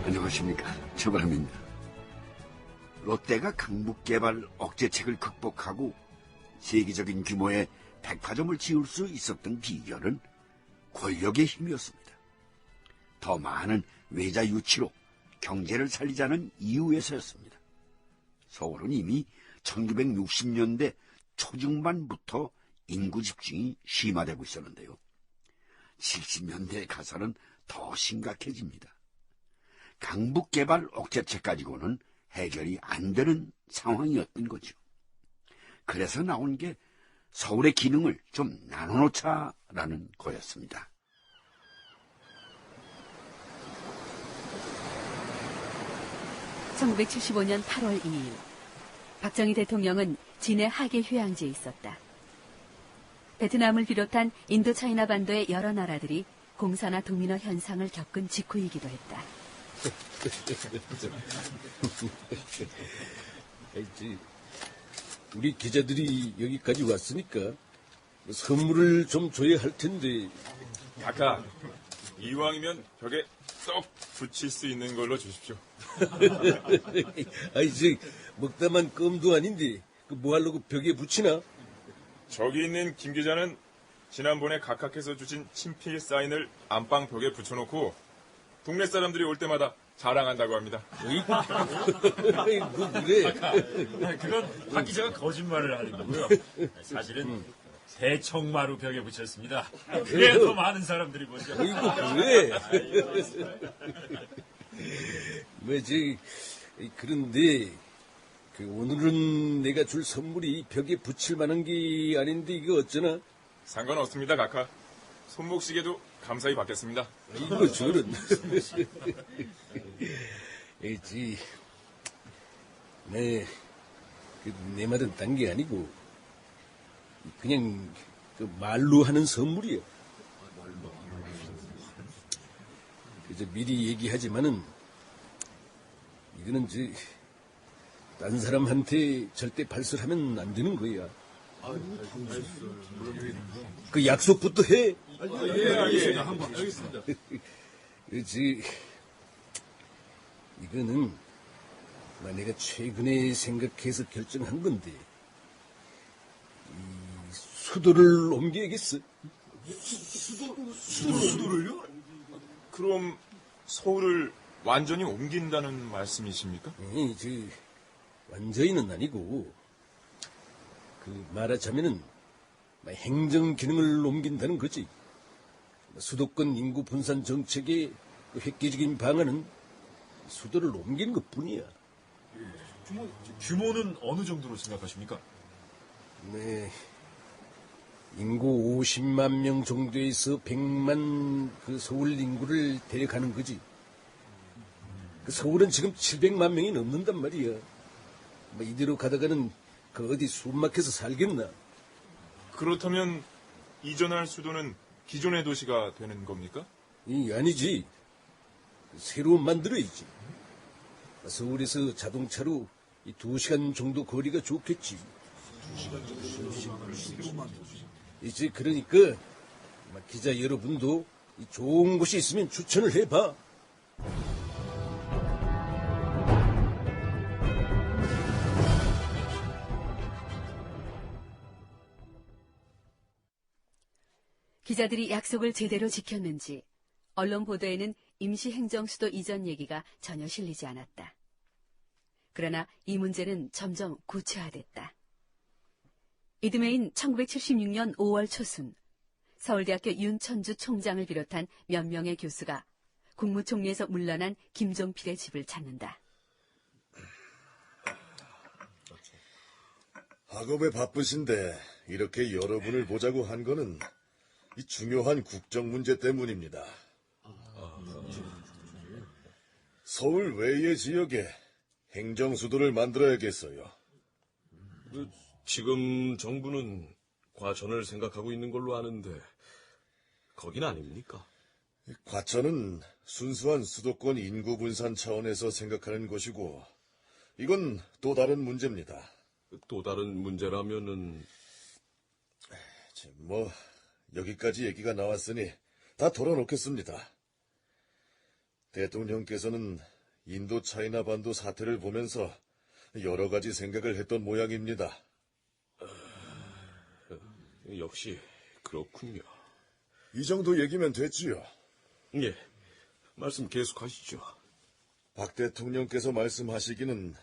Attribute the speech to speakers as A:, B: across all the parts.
A: 안녕하십니까, 최바람입니다. 롯데가 강북개발 억제책을 극복하고 세계적인 규모의 백화점을 지을 수 있었던 비결은 권력의 힘이었습니다. 더 많은 외자 유치로 경제를 살리자는 이유에서였습니다. 서울은 이미 1960년대 초중반부터 인구 집중이 심화되고 있었는데요. 70년대에 가서는 더 심각해집니다. 강북개발 억제책 가지고는 해결이 안 되는 상황이었던 거죠. 그래서 나온 게 서울의 기능을 좀 나눠놓자라는 거였습니다.
B: (1975년 8월 2일) 박정희 대통령은 진해 하계 휴양지에 있었다. 베트남을 비롯한 인도차이나 반도의 여러 나라들이 공산화 도미노 현상을 겪은 직후이기도 했다.
C: 우리 기자들이 여기까지 왔으니까 선물을 좀 줘야 할 텐데.
D: 각하, 이왕이면 벽에 쏙 붙일 수 있는 걸로 주십시오.
C: 먹다만 껌도 아닌데 뭐 하려고 벽에 붙이나?
D: 저기 있는 김 기자는 지난번에 각하께서 주신 친필 사인을 안방 벽에 붙여놓고 동네 사람들이 올 때마다 자랑한다고 합니다.
C: 뭐 그래?
E: 그건 박 기자가 거짓말을 하는 거고요. 사실은 대청마루 벽에 붙였습니다. 그래야 더 많은 사람들이 보죠.
C: 그래? 그런데 오늘은 내가 줄 선물이 벽에 붙일 만한 게 아닌데 이거 어쩌나?
D: 상관없습니다, 각하. 손목시계도 감사히 받겠습니다.
C: 이거 저런. 내 말은 딴 게 아니고 그냥 말로 하는 선물이야. 그래서 미리 얘기하지만은 이거는 딴 사람한테 절대 발설하면 안 되는 거야. 그 약속부터 해.
E: 알겠습니다. 한번 알겠습니다.
C: 이거는 내가 최근에 생각해서 결정한 건데 이 수도를 옮겨야겠어.
D: 수도를요? 그럼 서울을 완전히 옮긴다는 말씀이십니까?
C: 완전히는 아니고 말하자면은 행정 기능을 옮긴다는 거지. 수도권 인구 분산 정책의 획기적인 방안은 수도를 옮기는 것뿐이야.
E: 규모는 어느 정도로 생각하십니까?
C: 인구 50만 명 정도에서 100만 서울 인구를 데려가는 거지. 서울은 지금 700만 명이 넘는단 말이야. 이대로 가다가는 어디 숨막혀서 살겠나?
D: 그렇다면 이전할 수도는 기존의 도시가 되는 겁니까?
C: 아니지. 새로 만들어야지. 서울에서 자동차로 2시간 정도 거리가 좋겠지. 2시간 정도? 그러니까 기자 여러분도 좋은 곳이 있으면 추천을 해봐.
B: 기자들이 약속을 제대로 지켰는지 언론 보도에는 임시행정수도 이전 얘기가 전혀 실리지 않았다. 그러나 이 문제는 점점 구체화됐다. 이듬해인 1976년 5월 초순 서울대학교 윤천주 총장을 비롯한 몇 명의 교수가 국무총리에서 물러난 김종필의 집을 찾는다.
F: 학업에 바쁘신데 이렇게 여러분을 보자고 한 거는 이 중요한 국정 문제 때문입니다. 서울 외의 지역에 행정수도를 만들어야겠어요.
G: 지금 정부는 과천을 생각하고 있는 걸로 아는데 거긴 아닙니까?
F: 과천은 순수한 수도권 인구 분산 차원에서 생각하는 것이고 이건 또 다른 문제입니다.
G: 또 다른 문제라면은
F: 여기까지 얘기가 나왔으니 다 털어놓겠습니다. 대통령께서는 인도 차이나 반도 사태를 보면서 여러 가지 생각을 했던 모양입니다.
G: 역시 그렇군요.
F: 이 정도 얘기면 됐지요.
G: 예, 말씀 계속하시죠.
F: 박 대통령께서 말씀하시기는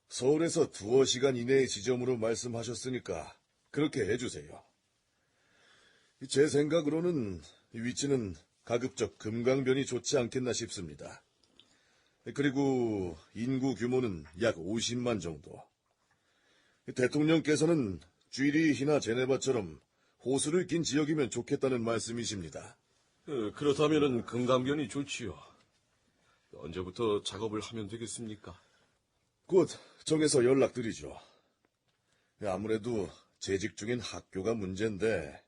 F: 서울에서 두어 시간 이내의 지점으로 말씀하셨으니까 그렇게 해주세요. 제 생각으로는 위치는 가급적 금강변이 좋지 않겠나 싶습니다. 그리고 인구 규모는 약 50만 정도. 대통령께서는 쥐리히나 제네바처럼 호수를 낀 지역이면 좋겠다는 말씀이십니다.
G: 그렇다면은 금강변이 좋지요. 언제부터 작업을 하면 되겠습니까?
F: 곧 정해서 연락드리죠. 아무래도 재직 중인 학교가 문제인데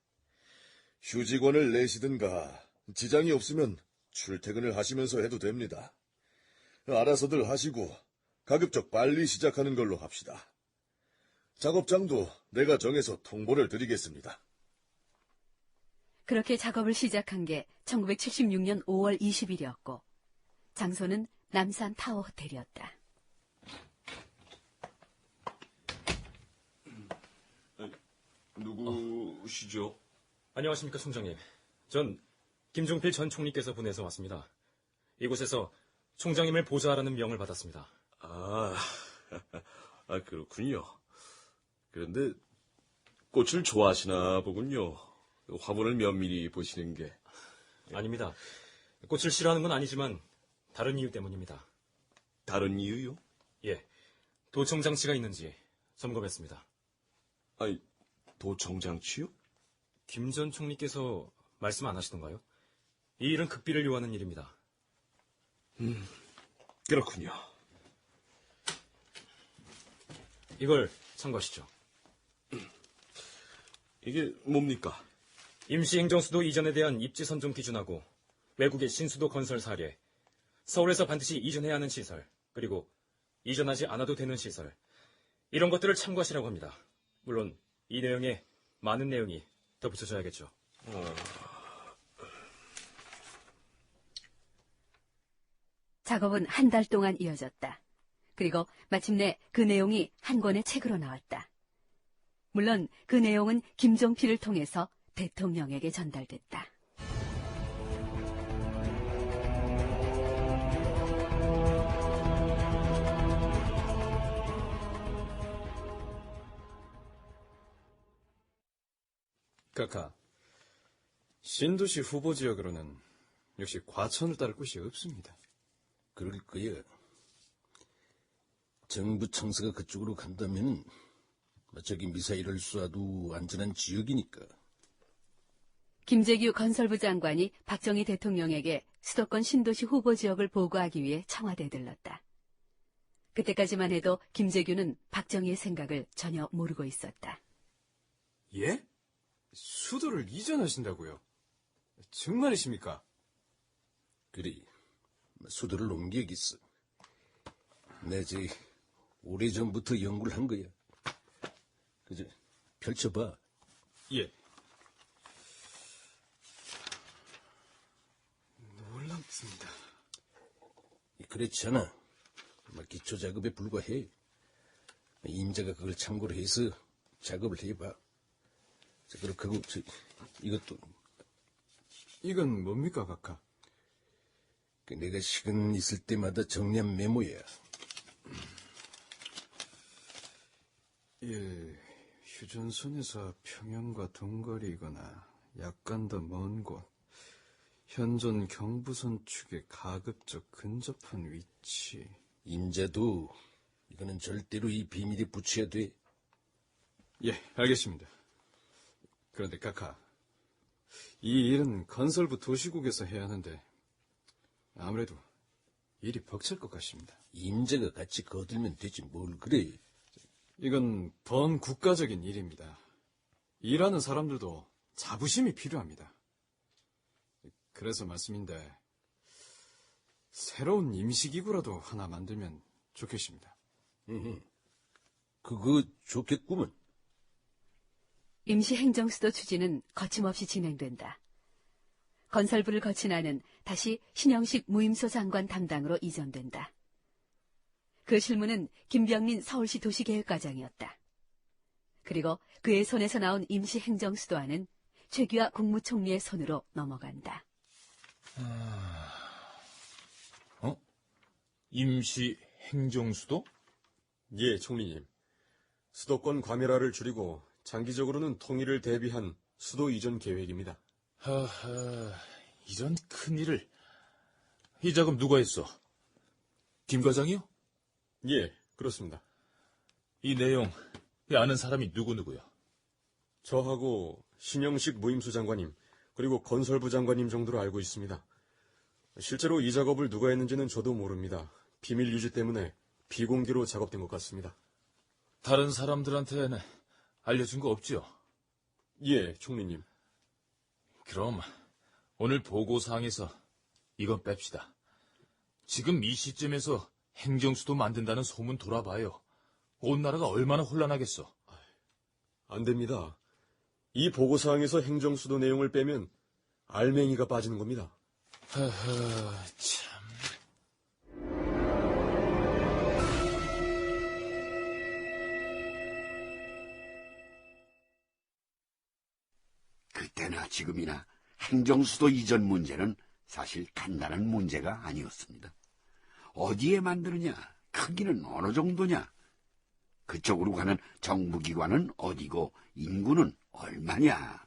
F: 휴직원을 내시든가 지장이 없으면 출퇴근을 하시면서 해도 됩니다. 알아서들 하시고 가급적 빨리 시작하는 걸로 합시다. 작업장도 내가 정해서 통보를 드리겠습니다.
B: 그렇게 작업을 시작한 게 1976년 5월 20일이었고 장소는 남산 타워 호텔이었다.
G: 누구시죠?
H: 안녕하십니까, 총장님. 전 김종필 전 총리께서 보내서 왔습니다. 이곳에서 총장님을 보좌하라는 명을 받았습니다.
G: 아, 그렇군요. 그런데 꽃을 좋아하시나 보군요. 화분을 면밀히 보시는 게.
H: 아닙니다. 꽃을 싫어하는 건 아니지만 다른 이유 때문입니다.
G: 다른 이유요?
H: 예, 도청 장치가 있는지 점검했습니다.
G: 아니, 도청장치요?
H: 김 전 총리께서 말씀 안 하시던가요? 이 일은 극비를 요하는 일입니다.
G: 그렇군요.
H: 이걸 참고하시죠.
G: 이게 뭡니까?
H: 임시행정수도 이전에 대한 입지 선정 기준하고 외국의 신수도 건설 사례, 서울에서 반드시 이전해야 하는 시설, 그리고 이전하지 않아도 되는 시설, 이런 것들을 참고하시라고 합니다. 물론 이 내용에 많은 내용이 덧붙여져야겠죠.
B: 작업은 한 달 동안 이어졌다. 그리고 마침내 그 내용이 한 권의 책으로 나왔다. 물론 그 내용은 김종필을 통해서 대통령에게 전달됐다.
I: 카카, 신도시 후보 지역으로는 역시 과천을 따를 곳이 없습니다.
C: 그럴 거야. 정부 청사가 그쪽으로 간다면 저기 미사일을 쏴도 안전한 지역이니까.
B: 김재규 건설부 장관이 박정희 대통령에게 수도권 신도시 후보 지역을 보고하기 위해 청와대에 들렀다. 그때까지만 해도 김재규는 박정희의 생각을 전혀 모르고 있었다.
I: 예? 수도를 이전하신다고요? 정말이십니까?
C: 그래, 수도를 옮기겠어. 내가 오래전부터 연구를 한 거야. 그저 펼쳐봐.
I: 예. 놀랍습니다.
C: 그렇잖아. 기초 작업에 불과해. 임자가 그걸 참고로 해서 작업을 해봐. 자, 그렇게 하고 이것도
I: 이건 뭡니까, 각하?
C: 내가 시간 있을 때마다 정리한 메모야.
I: 1. 휴전선에서 평양과 동거리거나 약간 더 먼 곳. 현존 경부선 축에 가급적 근접한 위치.
C: 임자도 이거는 절대로 이 비밀에 붙여야 돼.
I: 예, 알겠습니다. 그런데 카카, 이 일은 건설부 도시국에서 해야 하는데 아무래도 일이 벅찰 것 같습니다.
C: 임자가 같이 거들면 되지 뭘 그래.
I: 이건 번국가적인 일입니다. 일하는 사람들도 자부심이 필요합니다. 그래서 말씀인데 새로운 임시기구라도 하나 만들면 좋겠습니다.
C: 그거 좋겠구먼.
B: 임시행정수도 추진은 거침없이 진행된다. 건설부를 거친 아는 다시 신영식 무임소 장관 담당으로 이전된다. 그 실무는 김병민 서울시 도시계획과장이었다. 그리고 그의 손에서 나온 임시 행정수도안은 최규하 국무총리의 손으로 넘어간다.
E: 임시 행정수도?
J: 예, 총리님. 수도권 과밀화를 줄이고 장기적으로는 통일을 대비한 수도 이전 계획입니다.
E: 하하, 이런 큰일을. 이 작업 누가 했어? 김 과장이요?
J: 예, 그렇습니다.
E: 이 내용 아는 사람이 누구누구요?
J: 저하고 신영식 무임수 장관님, 그리고 건설부 장관님 정도로 알고 있습니다. 실제로 이 작업을 누가 했는지는 저도 모릅니다. 비밀 유지 때문에 비공개로 작업된 것 같습니다.
E: 다른 사람들한테는 알려준 거 없지요?
J: 예, 총리님.
E: 그럼 오늘 보고사항에서 이건 뺍시다. 지금 이 시점에서 행정수도 만든다는 소문 돌아봐요. 온 나라가 얼마나 혼란하겠어.
J: 안 됩니다. 이 보고사항에서 행정수도 내용을 빼면 알맹이가 빠지는 겁니다.
E: 하하, 참.
A: 그때나 지금이나 행정수도 이전 문제는 사실 간단한 문제가 아니었습니다. 어디에 만드느냐, 크기는 어느 정도냐, 그쪽으로 가는 정부기관은 어디고 인구는 얼마냐,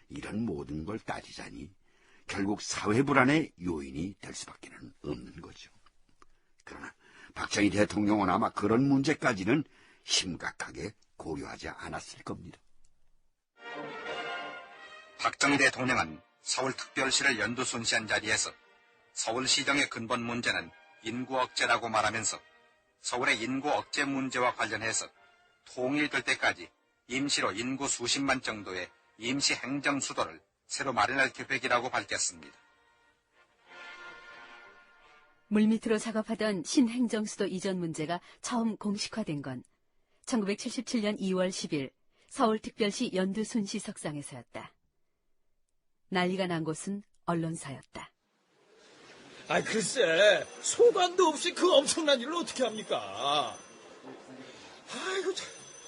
A: 이런 모든 걸 따지자니 결국 사회 불안의 요인이 될 수밖에 없는 거죠. 그러나 박정희 대통령은 아마 그런 문제까지는 심각하게 고려하지 않았을 겁니다.
K: 박정희 대통령은 서울특별시를 연두 순시한 자리에서 서울시정의 근본 문제는 인구 억제라고 말하면서 서울의 인구 억제 문제와 관련해서 통일될 때까지 임시로 인구 수십만 정도의 임시 행정수도를 새로 마련할 계획이라고 밝혔습니다.
B: 물밑으로 작업하던 신행정수도 이전 문제가 처음 공식화된 건 1977년 2월 10일 서울특별시 연두순시석상에서였다. 난리가 난 곳은 언론사였다.
L: 아이, 글쎄, 소관도 없이 그 엄청난 일을 어떻게 합니까?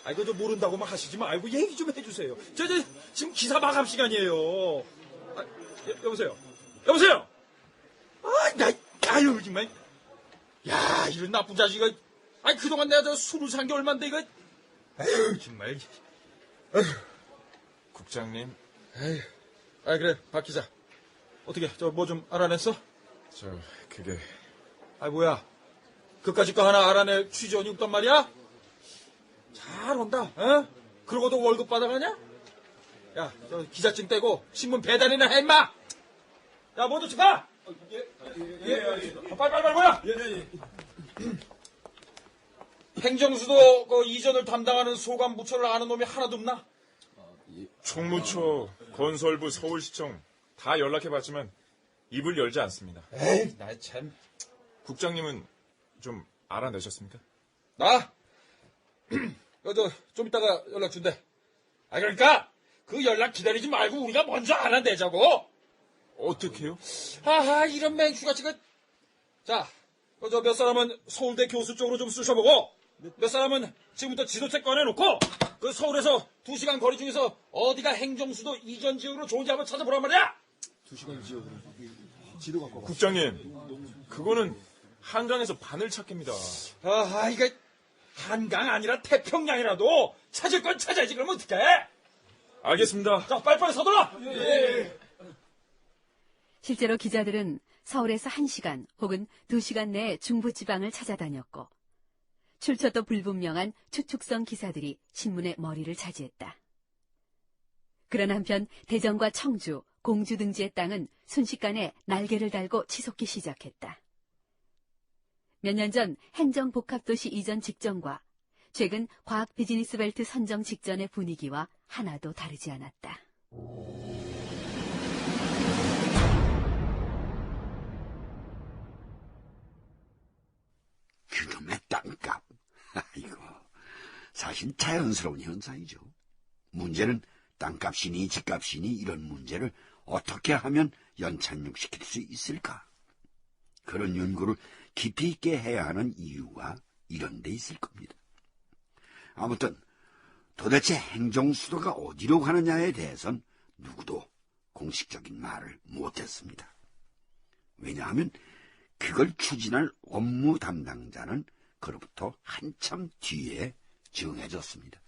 L: 아이고, 저 모른다고 막 하시지 말고 얘기 좀 해주세요. 저, 지금 기사 마감 시간이에요. 여보세요? 여보세요? 아유, 정말. 야, 이런 나쁜 자식아. 아이, 그동안 내가 저 술을 산 게 얼만데, 이거. 아유, 정말. 아유.
D: 국장님.
L: 아유. 아, 그래, 박 기자. 어떻게, 저 뭐 좀 알아냈어?
D: 그게.
L: 아, 뭐야. 그까짓 거 하나 알아낼 취지원이 없단 말이야? 잘한다, 어? 그러고도 월급 받아가냐? 야, 저 기자증 떼고 신문 배달이나 해, 임마! 야, 모두 집가! 빨리, 뭐야? 행정수도 그 이전을 담당하는 소관부처를 아는 놈이 하나도 없나?
D: 총무처, 건설부, 서울시청 다 연락해봤지만 입을 열지 않습니다.
L: 에이, 나 참.
D: 국장님은 좀 알아내셨습니까?
L: 나? 좀 이따가 연락 준대. 아, 그러니까 그 연락 기다리지 말고 우리가 먼저 알아내자고.
D: 어떻게요?
L: 하하, 이런 맹추같이 그. 자, 저 몇 사람은 서울대 교수 쪽으로 좀 쑤셔보고 몇 사람은 지금부터 지도책 꺼내놓고 그 서울에서 2시간 거리 중에서 어디가 행정수도 이전 지역으로 좋은지 한번 찾아보란 말이야. 2시간 지역으로 지도 갖고 와.
D: 국장님, 그거는 한강에서 바늘 찾기입니다.
L: 아하, 이거 한강 아니라 태평양이라도 찾을 건 찾아야지. 그러면 어떡해?
D: 알겠습니다.
L: 자, 빨리빨리 서둘러. 예.
B: 실제로 기자들은 서울에서 1시간 혹은 2시간 내에 중부지방을 찾아다녔고 출처도 불분명한 추측성 기사들이 신문의 머리를 차지했다. 그러나 한편 대전과 청주, 공주 등지의 땅은 순식간에 날개를 달고 치솟기 시작했다. 몇 년 전 행정복합도시 이전 직전과 최근 과학 비즈니스 벨트 선정 직전의 분위기와 하나도 다르지 않았다.
A: 그놈의 땅값. 아이고, 사실 자연스러운 현상이죠. 문제는 땅값이니 집값이니 이런 문제를 어떻게 하면 연착륙시킬 수 있을까? 그런 연구를 깊이 있게 해야 하는 이유가 이런 데 있을 겁니다. 아무튼 도대체 행정수도가 어디로 가느냐에 대해선 누구도 공식적인 말을 못했습니다. 왜냐하면 그걸 추진할 업무 담당자는 그로부터 한참 뒤에 정해졌습니다.